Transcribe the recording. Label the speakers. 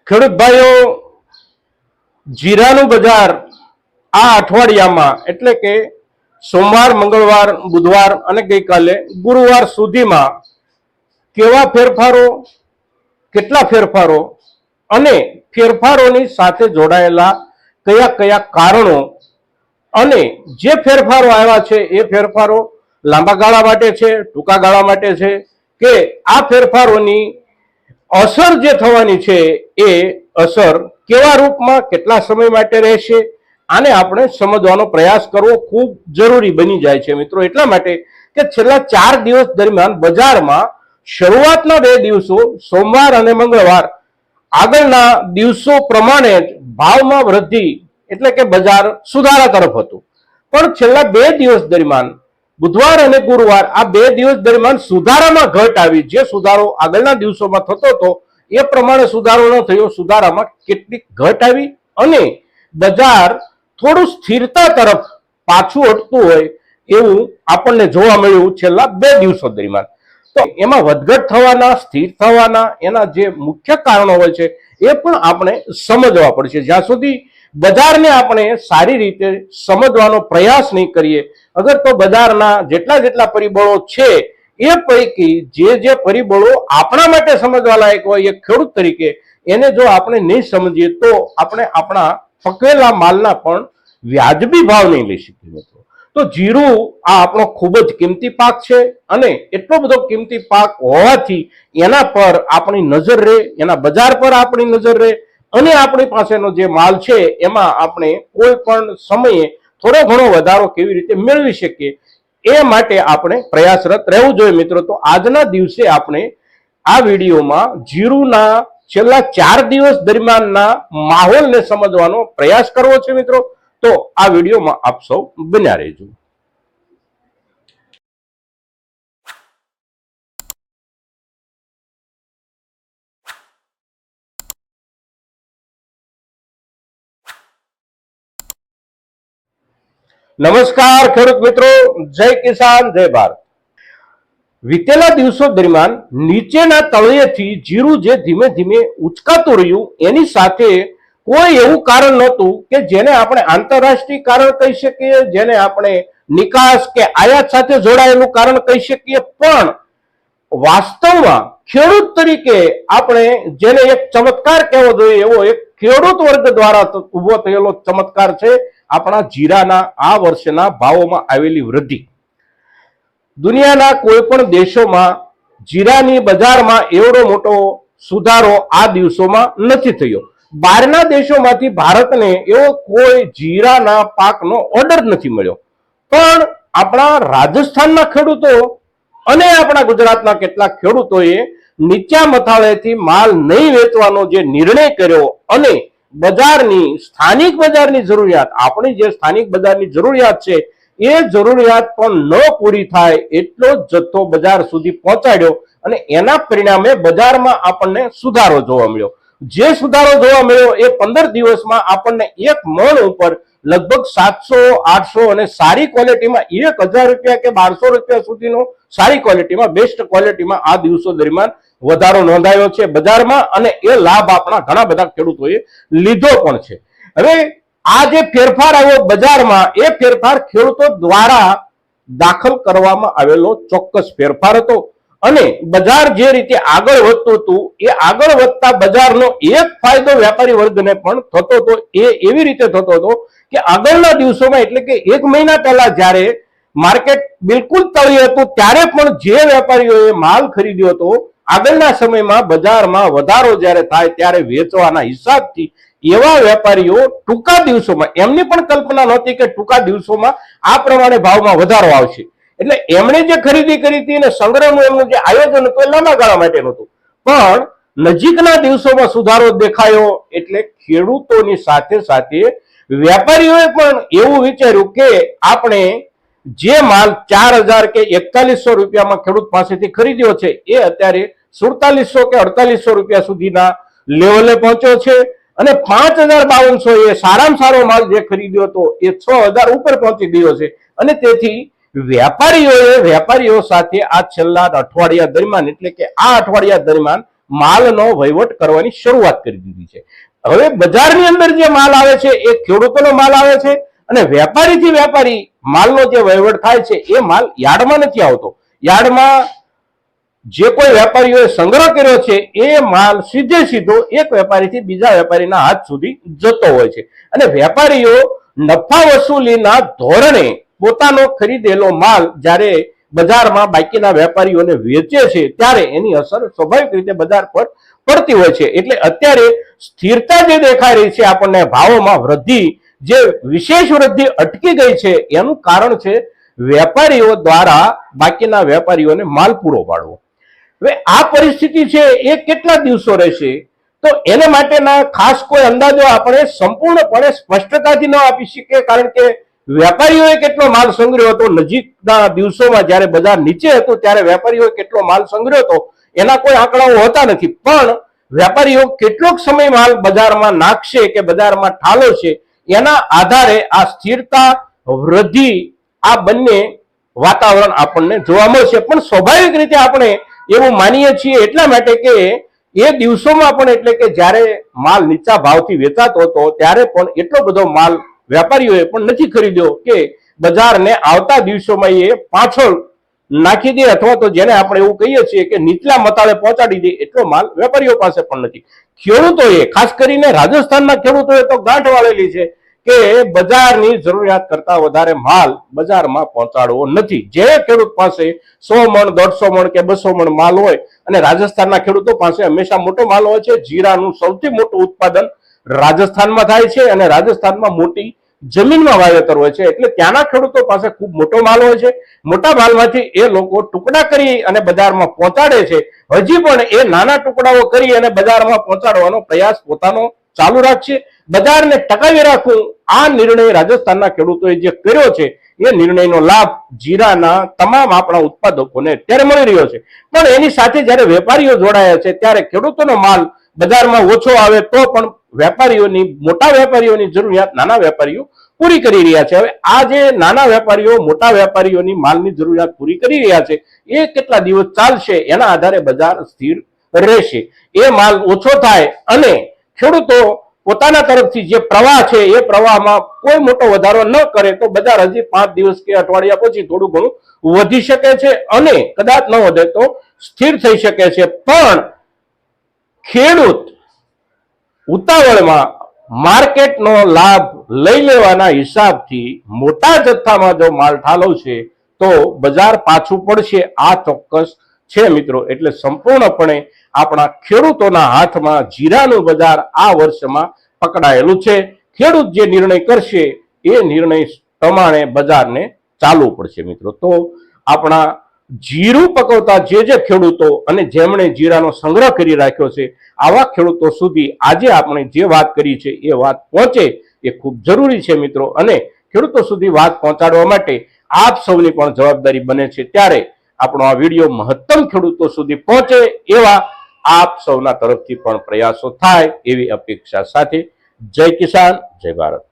Speaker 1: ખેડૂત ભાઈઓ, જીરાનું બજાર આ અઠવાડિયામાં એટલે કે સોમવાર, મંગળવાર, બુધવાર અને ગઈકાલે ગુરુવાર સુધીમાં કેવા ફેરફારો, કેટલા ફેરફારો અને ફેરફારોની સાથે જોડાયેલા કયા કયા કારણો અને જે ફેરફારો આવ્યા છે એ ફેરફારો લાંબા ગાળા માટે છે, ટૂંકા ગાળા માટે છે, કે આ ફેરફારોની અસર જે થવાની છે એ અસર કેવા રૂપમાં, કેટલા સમય માટે રહેશે, આને આપણે સમજવાનો પ્રયાસ કરવો ખૂબ જરૂરી બની જાય છે મિત્રો. એટલા માટે કે છેલ્લા 4 દિવસ દરમિયાન બજારમાં શરૂઆતના 2 દિવસો સોમવાર અને મંગળવાર આગળના દિવસો પ્રમાણે જ ભાવમાં વૃદ્ધિ એટલે કે બજાર સુધારા તરફ હતું. પણ છેલ્લા 2 દિવસ દરમિયાન બુધવાર અને ગુરુવાર આ 2 દિવસ દરમિયાન સુધારામાં ઘટ આવી. જે સુધારો આગળના દિવસોમાં થતો હતો એ પ્રમાણે સુધારો ન થયો, સુધારામાં કેટલીક ઘટ આવી અને બજાર થોડું સ્થિરતા તરફ પાછું હટતું હોય એવું આપણને જોવા મળ્યું છેલ્લા 2 દિવસો દરમિયાન. તો એમાં વધઘટ થવાના, સ્થિર થવાના એના જે મુખ્ય કારણો હોય છે એ પણ આપણે સમજવા પડશે. જ્યાં સુધી બજારને આપણે સારી રીતે સમજવાનો પ્રયાસ નહીં કરીએ, અગર તો બજારના જેટલા પરિબળો છે એ પૈકી જે પરિબળો આપણા માટે સમજવા લાયક હોય એક ખેડૂત તરીકે એને જો આપણે નહીં સમજીએ તો આપણે આપણા પકવેલા માલના પણ વ્યાજબી ભાવ નહીં લઈ શકીએ મિત્રો. તો જીરું આ આપણો ખૂબ જ કિંમતી પાક છે અને એટલો બધો કિંમતી પાક હોવાથી એના પર આપણી નજર રહે, એના બજાર પર આપણી નજર રહે અને આપણી પાસેનો જે માલ છે એમાં આપણે કોઈ પણ સમયે થોડો ઘણો વધારો કેવી રીતે મેળવી શકીએ એ માટે આપણે પ્રયાસરત રહેવું જોઈએ મિત્રો. તો આજના દિવસે આપણે આ વિડીયોમાં જીરુના છેલ્લા 4 દિવસ દરમિયાનના માહોલને સમજવાનો પ્રયાસ કરવો છે મિત્રો. તો આ વિડીયોમાં આપ સૌ બન્યા રહેજો. નમસ્કાર ખેડૂત મિત્રો, જય કિસાન, જય ભારત. વીતેલા દિવસો દરમિયાન નીચેના તળિયેથી જીરું જે ધીમે ધીમે ઉચકાતું રહ્યું એની સાથે કોઈ એવું કારણ નહોતું કે જેને આપણે આંતરરાષ્ટ્રીય કારણ કહી શકીએ, જેને આપણે નિકાસ કે આયાત સાથે જોડાયેલું કારણ કહી શકીએ. પણ વાસ્તવમાં ખેડૂત તરીકે આપણે જેને એક ચમત્કાર કહેવો જોઈએ એવો એક ખેડૂત વર્ગ દ્વારા ઉભો થયેલો ચમત્કાર છે આપણા જીરાના આ વર્ષના ભાવોમાં આવેલી વૃદ્ધિ. દુનિયાના કોઈ પણ દેશોમાં જીરાની બજારમાં એવડો મોટો સુધારો આ દિવસોમાં નથી થયો. બહારના દેશોમાંથી ભારતને એવો કોઈ જીરાના પાકનો ઓર્ડર નથી મળ્યો. પણ આપણા રાજસ્થાનના ખેડૂતો અને આપણા ગુજરાતના કેટલાક ખેડૂતોએ નીચા મથાળેથી માલ નહીં વેચવાનો જે નિર્ણય કર્યો અને બજારની સ્થાનિક બજારની જરૂરિયાત, આપણી જે સ્થાનિક બજારની જરૂરિયાત છે એ જરૂરિયાત પણ ન પૂરી થાય એટલો જ જથ્થો બજાર સુધી પહોંચાડ્યો અને એના પરિણામે બજારમાં આપણને સુધારો જોવા મળ્યો. જે સુધારો જોવા મળ્યો એ 15 દિવસમાં આપણને એક મણ ઉપર લગભગ 700-800 અને સારી ક્વોલિટીમાં 1000 રૂપિયા કે 1200 રૂપિયા સુધીનો સારી ક્વોલિટીમાં, બેસ્ટ ક્વોલિટીમાં આ દિવસો દરમિયાન વધારો નોંધાયો છે બજારમાં અને એ લાભ આપણા ઘણા બધા ખેડૂતોએ લીધો પણ છે. હવે આ જે ફેરફાર આવ્યો બજારમાં એ ફેરફાર ખેડૂતો દ્વારા દાખલ કરવામાં આવેલો ચોક્કસ ફેરફાર હતો અને બજાર જે રીતે આગળ વધતું હતું એ આગળ વધતા બજારનો એક ફાયદો વેપારી વર્ગને પણ થતો હતો. એ એવી રીતે થતો હતો કે આગળના દિવસોમાં એટલે કે 1 મહિના પહેલા જ્યારે માર્કેટ બિલકુલ તળિયે હતું ત્યારે પણ જે વેપારીઓએ માલ ખરીદ્યો હતો આગળના સમયમાં બજારમાં વધારો જ્યારે થાય ત્યારે વેચવાના હિસાબથી એવા વેપારીઓ ટૂંકા દિવસોમાં, એમની પણ કલ્પના નહોતી કે ટૂંકા દિવસોમાં આ પ્રમાણે ભાવમાં વધારો આવશે. એટલે એમણે જે ખરીદી કરી હતી અને સંગ્રહનું એમનું જે આયોજન હતું એ લાંબા ગાળા માટેનું હતું. પણ નજીકના દિવસોમાં સુધારો દેખાયો એટલે ખેડૂતોની સાથે સાથે વેપારીઓએ પણ એવું વિચાર્યું કે આપણે જે માલ 4000 કે 4100 રૂપિયામાં ખેડૂત પાસેથી ખરીદ્યો છે એ અત્યારે 4700 કે 4800 રૂપિયા સુધીના લેવલે પહોંચ્યો છે અને 5200 એ સારામાં સારો માલ જે ખરીદ્યો હતો એ 6000 ઉપર પહોંચી ગયો છે. અને તેથી વેપારીઓ સાથે આ છેલ્લા અઠવાડિયા દરમિયાન એટલે કે આ અઠવાડિયા દરમિયાન માલનો વહીવટ કરવાની શરૂઆત કરી દીધી છે. હવે બજારની અંદર જે માલ આવે છે એ ખેડૂતોનો માલ આવે છે અને વેપારીથી વેપારી માલનો જે વહીવટ થાય છે એ માલ યાર્ડમાં નથી આવતો. યાર્ડમાં જે કોઈ વેપારીઓએ સંગ્રહ કર્યો છે એ માલ સીધો એક વેપારીથી બીજા વેપારીના હાથ સુધી જતો હોય છે અને વેપારીઓ નફા વસૂલીના ધોરણે પોતાનો ખરીદેલો માલ જ્યારે બજારમાં બાકીના વેપારીઓને વેચે છે ત્યારે એની અસર સ્વાભાવિક રીતે બજાર પર પડતી હોય છે. એટલે અત્યારે સ્થિરતા જે દેખાઈ રહી છે આપણને ભાવોમાં વૃદ્ધિ, જે વિશેષ વૃદ્ધિ અટકી ગઈ છે એનું કારણ છે વેપારીઓ દ્વારા બાકીના વેપારીઓને માલ પૂરો પાડવો. હવે આ પરિસ્થિતિ છે એ કેટલા દિવસો રહેશે તો એને માટેના ખાસ કોઈ અંદાજો આપણે સંપૂર્ણપણે સ્પષ્ટતાથી ન આપી શકીએ, કારણ કે વેપારીઓએ કેટલો માલ સંગ્રહ્યો હતો નજીકના દિવસોમાં, જ્યારે બજાર નીચે હતું ત્યારે વેપારીઓએ કેટલો માલ સંગ્રહ્યો હતો એના કોઈ આંકડાઓ હોતા નથી. પણ વેપારીઓ કેટલોક સમય માલ બજારમાં નાખશે કે બજારમાં ઠાલવશે એના આધારે આ સ્થિરતા, વૃદ્ધિ, આ બંને વાતાવરણ આપણને જોવા મળશે. પણ સ્વાભાવિક રીતે આપણે એવું માનીએ છીએ એટલા માટે કે એ દિવસોમાં પણ, એટલે કે જ્યારે માલ નીચા ભાવથી વેચાતો હતો ત્યારે પણ એટલો બધો માલ વેપારીઓએ પણ નથી ખરીદ્યો કે બજારને આવતા દિવસોમાં એ પાછળ નાખી દે, અથવા તો જેને આપણે એવું કહીએ છીએ કે નીચલા મતાળે પહોંચાડી દે એટલો માલ વેપારીઓ પાસે પણ નથી. ખેડૂતોએ, ખાસ કરીને રાજસ્થાનના ખેડૂતોએ તો ગાંઠ વાળેલી છે કે બજારની જરૂરિયાત કરતા વધારે માલ બજારમાં પહોંચાડવો નથી. જે ખેડૂત પાસે 100 મણ, 150 મણ કે 200 મણ માલ હોય, અને રાજસ્થાનના ખેડૂતો પાસે હંમેશા મોટો માલ હોય છે. જીરાનું સૌથી મોટું ઉત્પાદન રાજસ્થાનમાં થાય છે અને રાજસ્થાનમાં મોટી જમીનમાં વાવેતર હોય છે, એટલે ત્યાંના ખેડૂતો પાસે ખૂબ મોટો માલ હોય છે. મોટા માલમાંથી એ લોકો ટુકડા કરી અને બજારમાં પહોંચાડે છે. હજી પણ એ નાના ટુકડાઓ કરી અને બજારમાં પહોંચાડવાનો પ્રયાસ પોતાનો ચાલુ રાખશે. બજારને ટકાવી રાખવું, આ નિર્ણય રાજસ્થાનના ખેડૂતોએ જે કર્યો છે એ નિર્ણયનો લાભ જીરાના તમામ આપણા ઉત્પાદકોને અત્યારે મળી રહ્યો છે. પણ એની સાથે જ્યારે વેપારીઓ જોડાયા છે ત્યારે ખેડૂતોનો માલ બજારમાં ઓછો આવે તો પણ વેપારીઓની, મોટા વેપારીઓની જરૂરિયાત નાના વેપારીઓ પૂરી કરી રહ્યા છે. હવે આ જે નાના વેપારીઓ મોટા વેપારીઓની માલની જરૂરિયાત પૂરી કરી રહ્યા છે એ કેટલા દિવસ ચાલશે એના આધારે બજાર સ્થિર રહેશે. એ માલ ઓછો થાય અને ખેડૂતો પોતાના તરફથી જે પ્રવાહ છે એ પ્રવાહમાં કોઈ મોટો વધારો ન કરે તો બજાર હજી 5 દિવસ કે અઠવાડિયા પછી થોડું ઘણું વધી શકે છે અને કદાચ ન વધે તો સ્થિર થઈ શકે છે. પણ ખેડૂત ઉતાવળમાં માર્કેટનો લાભ લઈ લેવાના હિસાબથી મોટા જથ્થામાં જો માલ ઠાલવશે તો બજાર પાછું પડશે, આ ચોક્કસ છે મિત્રો. એટલે સંપૂર્ણપણે આપણા ખેડૂતોના હાથમાં જીરાનું બજાર આ વર્ષમાં પકડાયેલું છે. ખેડૂત જે નિર્ણય કરશે એ નિર્ણય પ્રમાણે બજારને ચાલવું પડશે મિત્રો. તો આપણા જીરું પકવતા જે ખેડૂતો અને જેમણે જીરાનો સંગ્રહ કરી રાખ્યો છે આવા ખેડૂતો સુધી આજે આપણે જે વાત કરી છે એ વાત પહોંચે એ ખૂબ જરૂરી છે મિત્રો. અને ખેડૂતો સુધી વાત પહોંચાડવા માટે આપ સૌની પણ જવાબદારી બને છે. ત્યારે આપણો આ વિડીયો મહત્તમ ખેડૂતો સુધી પહોંચે એવા આપ સૌના તરફથી પણ પ્રયાસો થાય એવી અપેક્ષા સાથે જય કિસાન, જય ભારત.